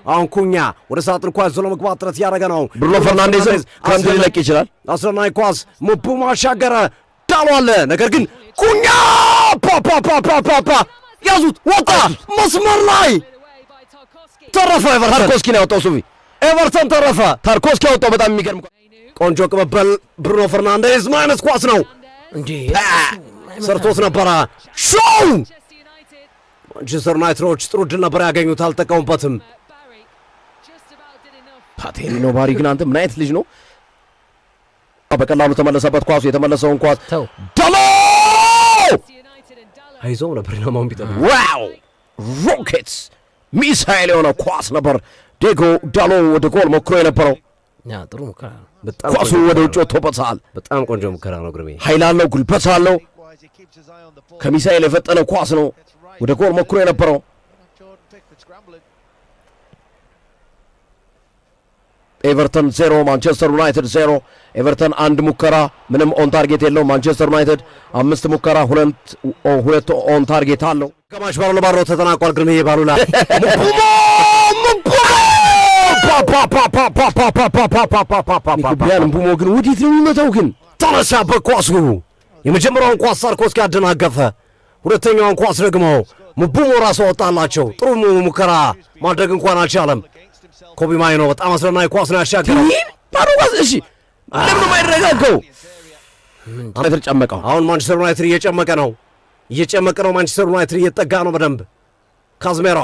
አሁን ኩኛ ወደ ሳጥን ኳስ ዞሎ መግባት ጥረት ያደረገ ነው። ብሩኖ ፈርናንዴዝ ከአንድ ሊለቅ ይችላል። አስረናይ ኳስ ሙቡሞ አሻገረ ዳሏለ። ነገር ግን ኩኛ ፓ ያዙት ወጣ መስመር ላይ ተረፈ። ኤቨርተን ታርኮስኪ ነው ያወጣው። ሱፊ ኤቨርተን ተረፈ። ታርኮስኪ ያወጣው በጣም የሚገርም ቆንጆ ቅብብል ብሩኖ ፈርናንዴዝ ምን አይነት ኳስ ነው እንዴ! ሰርቶት ነበረ። ሾው ማንቸስተር ዩናይትዶች ጥሩ ድል ነበር ያገኙት፣ አልጠቀሙበትም። ፓቴሪኖ ባሪ ግን አንተ ምን አይነት ልጅ ነው? በቀላሉ ተመለሰበት ኳሱ። የተመለሰውን ኳስ ዳሎ አይዞም ነበር ለማን ቢጠብ ዋው ሮኬትስ ሚሳኤል የሆነ ኳስ ነበር። ዴጎ ዳሎ ወደ ጎል ሞክሮ የነበረው ጥሩ ሙከራ ነው። ኳሱ ወደ ውጭ ወጥቶበታል። በጣም ቆንጆ ሙከራ ነው። ግርሜ ኃይል አለው፣ ጉልበት አለው። ከሚሳኤል የፈጠነ ኳስ ነው ወደ ጎል ሞክሮ የነበረው። ኤቨርተን 0 ማንቸስተር ዩናይትድ 0። ኤቨርተን አንድ ሙከራ ምንም ኦን ታርጌት የለውም። ማንቸስተር ዩናይትድ 5 ሙከራ ሁለት ኦን ታርጌት አለው። ከማሽ ባሮ ተጠናቋል። ግርሜ ባሉላ ቢያን ቡሞ ግን ወዴት ነው የሚመታው? ግን ተነሳበት ኳሱ። የመጀመሪያውን ኳስ ሳርኮስኪ ያደናገፈ፣ ሁለተኛውን ኳስ ደግሞ ሙቡሞ ራሱ ወጣላቸው። ጥሩ ሙከራ ማድረግ እንኳን አልቻለም። ኮቢ ማይኖ በጣም አስረናይ ኳስ ነው ያሻገረው። ባዶ ኳስ። እሺ ለምን ነው የማይረጋጋው? ዩናይትድ ጨመቀው። አሁን ማንቸስተር ዩናይትድ እየጨመቀ ነው። ማንቸስተር ዩናይትድ እየጠጋ ነው በደንብ። ካዝሜሮ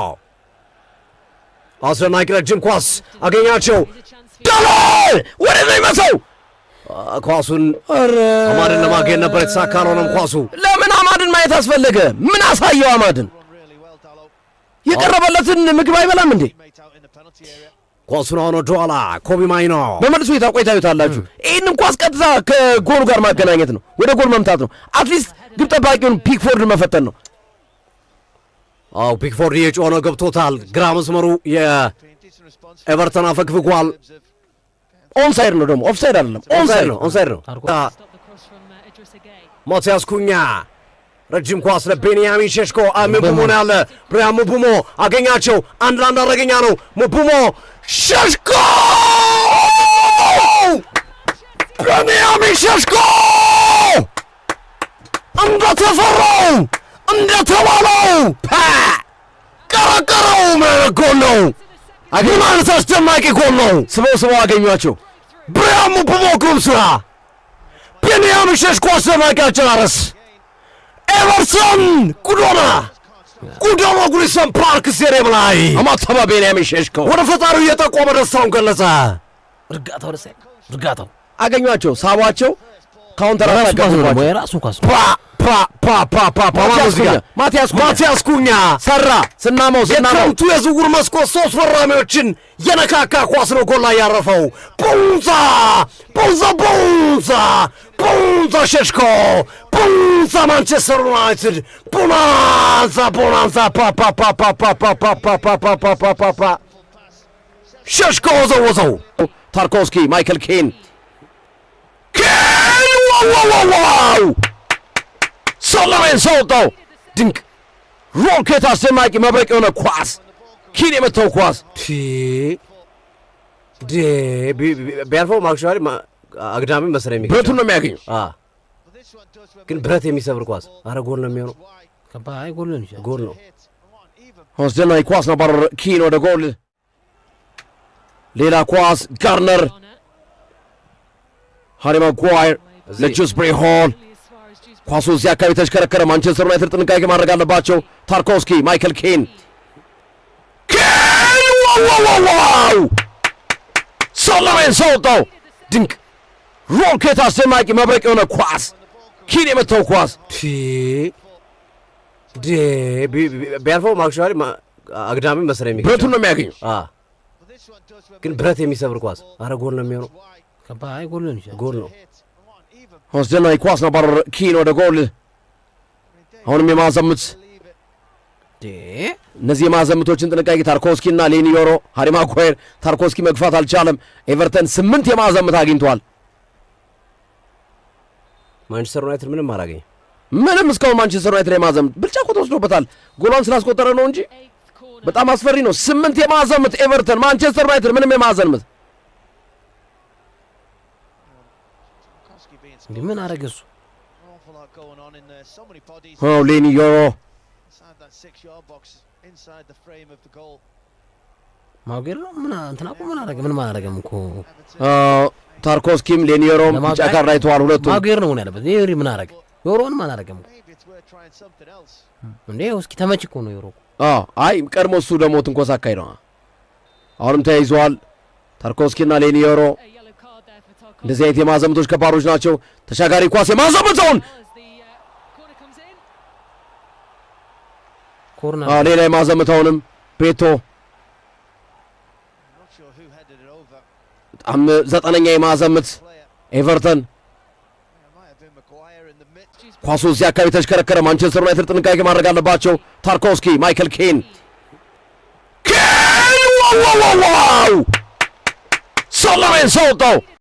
አስረናይ ረጅም ኳስ አገኛቸው። ዳሎ ወደ ነው ይመሰው። ኳሱን አማድን ለማግኘት ነበር የተሳካ አልሆነም ኳሱ። ለምን አማድን ማየት አስፈለገ? ምን አሳየው? አማድን የቀረበለትን ምግብ አይበላም እንዴ? ኳሱን አሁን ወደኋላ ኮቢ ማይኖ በመልሶ ታዩታላችሁ። ይህንን ኳስ ቀጥታ ከጎሉ ጋር ማገናኘት ነው፣ ወደ ጎል መምታት ነው። አትሊስት ግብ ጠባቂውን ፒክፎርድን መፈተን ነው። ፒክፎርድ እየጮኸ ነው፣ ገብቶታል። ግራ መስመሩ የኤቨርተን አፈግፍጓል። ኦንሳይድ ነው ደግሞ ኦፍሳይድ አይደለም፣ ኦንሳይድ ነው። ማቲያስ ኩኛ ረጅም ኳስ ለቤንያሚን ሸሽኮ ሙቡሞ ነው ያለ። ብሪያን ሙቡሞ አገኛቸው። አንድ ለአንድ አደረገኛ ነው። ሙቡሞ ሸሽኮ ቤንያሚን ሸሽኮ እንደተፈራው እንደተባለው ቀረቀረው። ጎል ነው። ማለት አስደናቂ ጎል ነው። ስበው አገኟቸው። ብሪያን ሙቡሞ ግሩም ስራ። ቤንያሚን ሸሽኮ አስደናቂ አጨራረስ። ኤቨርተን ጉዶና ጉዲሰን ፓርክ ስቴዲየም ላይ አማተባ ቤንያሚን ሸሽኮ ወደ ፈጣሪው እየጠቆመ ደስታውን ገለጸ። እርጋታው አገኟቸው፣ ሳቧቸው፣ ካውንተር አጋጥሟቸው የራሱ ኳስ ማቲያስ ኩኛ ሰራ። ስናመው የክረምቱ የዝውውር መስኮት 3 ፈራሚዎችን የነካካ ኳስ ነው ጎል ላይ ያረፈው። ቦንዛ ሸሽኮ ቦንዛ ማንቸስተር ዩናይትድ ቦናንዛ ሸሽኮ ወዘወዘው። ታርኮስኪ ማይክል ኬን ዋው ሰለሜን ሰውጣው። ድንቅ ሮኬት፣ አስደናቂ መብረቅ የሆነ ኳስ፣ ኪን የመታው ኳስ ቢያልፈው ማክሸዋሪ አግዳሚ መሰለኝ ብረቱን ነው የሚያገኘው። ግን ብረት የሚሰብር ኳስ። አረ ጎል ነው የሚሆነው። ጎል ነው። አስደናቂ ኳስ ነበር። ኪን ወደ ጎል። ሌላ ኳስ ጋርነር፣ ሃሪ ማጓየር ለጁስብሪ ሆል። ኳሱ እዚህ አካባቢ ተሽከረከረ። ማንቸስተር ዩናይትድ ጥንቃቄ ማድረግ አለባቸው። ታርኮስኪ ማይክል ኬን ዋው ሰለሜን ሰውጣው። ድንቅ ሮኬት፣ አስደናቂ መብረቅ የሆነ ኳስ፣ ኪን የመታው ኳስ ቢያልፈው ማክሸዋሪ አግዳሚ መሰለኝ ብረቱን ነው የሚያገኘው። ግን ብረት የሚሰብር ኳስ። አረ ጎል ነው የሚሆነው። ጎል ነው። አስደናቂ ኳስ ነበር። ኪን ወደ ጎል። አሁንም የማዘምት እነዚህ የማዘምቶችን ጥንቃቄ ታርኮስኪና ሌኒዮሮ፣ ሃሪ ማጓየር። ታርኮስኪ መግፋት አልቻለም። ኤቨርተን 8 የማዘምት አግኝቷል። ማንቸስተር ዩናይትድ ምንም አላገኘም። ምንም እስካሁን ማንቸስተር ዩናይትድ የማዘምት ብልጫ እኮ ተወስዶበታል። ጎሏን ስላስቆጠረ ነው እንጂ በጣም አስፈሪ ነው። 8 የማዕዘን ምት ኤቨርተን፣ ማንቸስተር ዩናይትድ ምንም የማዕዘን ምት። ምን አደረገ እሱ? ሌኒ ዮሮ ማጉዌር ነው ምን እንትና እኮ ምን አደረገ? ምን ማድረገም እኮ ታርኮስኪም ሌኒ ዮሮም ቢጫ ካርድ አይተዋል ሁለቱም። ማጉዌር ነው ያለበት። ዮሪ ምን አደረገ? ዮሮን ምን አደረገም እንዴ? እስኪ ተመች እኮ ነው ዮሮ። አይ ቀድሞ እሱ ደግሞ ትንኮሳ አካይ ነው። አሁንም ተያይዘዋል ታርኮስኪና ሌኒ ዮሮ። እንደዚህ አይነት የማዕዘን ምቶች ከባዶች ናቸው። ተሻጋሪ ኳስ የማዕዘን ምቱን ሌላ የማዕዘን ምታውንም ቤቶ በጣም 9ኛ የማዕዘን ምት ኤቨርተን። ኳሱ እዚህ አካባቢ ተሽከረከረ። ማንቸስተር ዩናይትድ ጥንቃቄ ማድረግ አለባቸው። ታርኮስኪ ማይክል ኬን ዋው ሰላሜን ሰውጠው